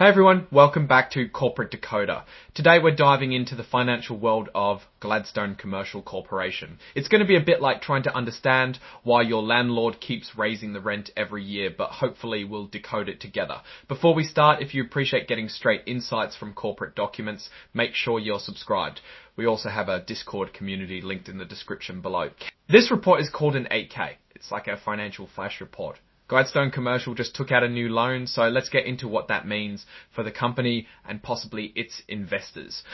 Hey everyone, welcome back to Corporate Decoder. Today we're diving into the financial world of Gladstone Commercial Corporation. It's going to be a bit like trying to understand why your landlord keeps raising the rent every year, but hopefully we'll decode it together. Before we start, if you appreciate getting straight insights from corporate documents, make sure you're subscribed. We also have a Discord community linked in the description below. This report is called an 8K. It's like a financial flash report. Gladstone Commercial just took out a new loan, so let's get into what that means for the company and possibly its investors.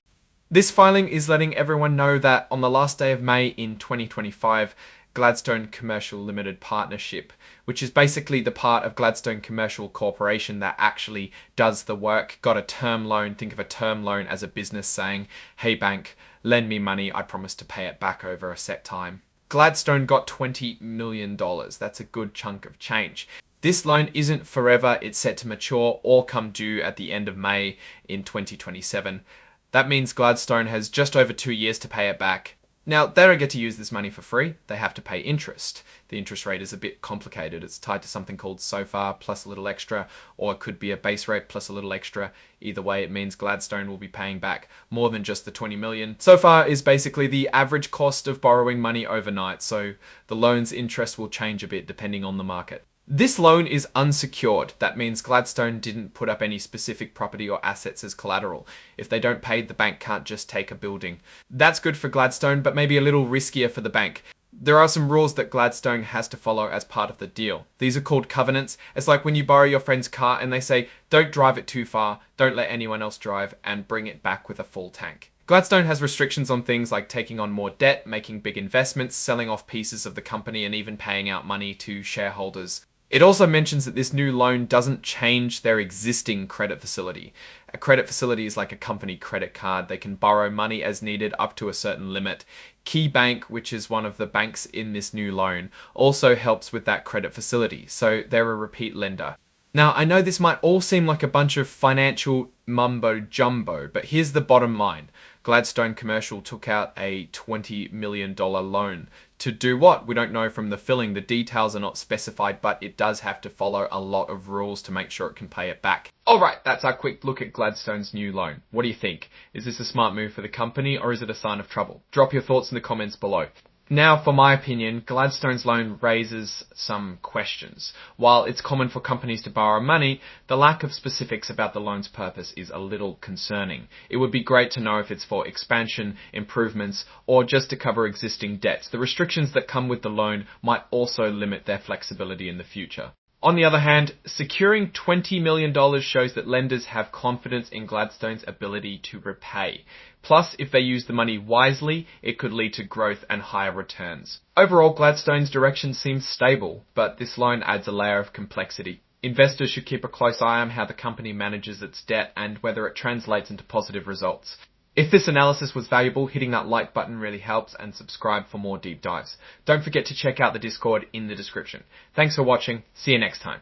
This filing is letting everyone know that on the last day of May in 2025, Gladstone Commercial Limited Partnership, which is basically the part of Gladstone Commercial Corporation that actually does the work, got a term loan. Think of a term loan as a business saying, hey bank, lend me money, I promise to pay it back over a set time. Gladstone got $20 million. That's a good chunk of change. This loan isn't forever. It's set to mature or come due at the end of May in 2027. That means Gladstone has just over 2 years to pay it back. Now, they don't get to use this money for free. They have to pay interest. The interest rate is a bit complicated. It's tied to something called SOFR plus a little extra, or it could be a base rate plus a little extra. Either way, it means Gladstone will be paying back more than just the 20 million. SOFR is basically the average cost of borrowing money overnight, so the loan's interest will change a bit depending on the market. This loan is unsecured. That means Gladstone didn't put up any specific property or assets as collateral. If they don't pay, the bank can't just take a building. That's good for Gladstone, but maybe a little riskier for the bank. There are some rules that Gladstone has to follow as part of the deal. These are called covenants. It's like when you borrow your friend's car and they say, don't drive it too far, don't let anyone else drive, and bring it back with a full tank. Gladstone has restrictions on things like taking on more debt, making big investments, selling off pieces of the company, and even paying out money to shareholders. It also mentions that this new loan doesn't change their existing credit facility. A credit facility is like a company credit card. They can borrow money as needed up to a certain limit. KeyBank, which is one of the banks in this new loan, also helps with that credit facility, so they're a repeat lender. Now, I know this might all seem like a bunch of financial mumbo-jumbo, but here's the bottom line. Gladstone Commercial took out a $20 million loan. To do what? We don't know from the filling. The details are not specified, but it does have to follow a lot of rules to make sure it can pay it back. Alright, that's our quick look at Gladstone's new loan. What do you think? Is this a smart move for the company, or is it a sign of trouble? Drop your thoughts in the comments below. Now, for my opinion, Gladstone's loan raises some questions. While it's common for companies to borrow money, the lack of specifics about the loan's purpose is a little concerning. It would be great to know if it's for expansion, improvements, or just to cover existing debts. The restrictions that come with the loan might also limit their flexibility in the future. On the other hand, securing $20 million shows that lenders have confidence in Gladstone's ability to repay. Plus, if they use the money wisely, it could lead to growth and higher returns. Overall, Gladstone's direction seems stable, but this loan adds a layer of complexity. Investors should keep a close eye on how the company manages its debt and whether it translates into positive results. If this analysis was valuable, hitting that like button really helps, and subscribe for more deep dives. Don't forget to check out the Discord in the description. Thanks for watching. See you next time.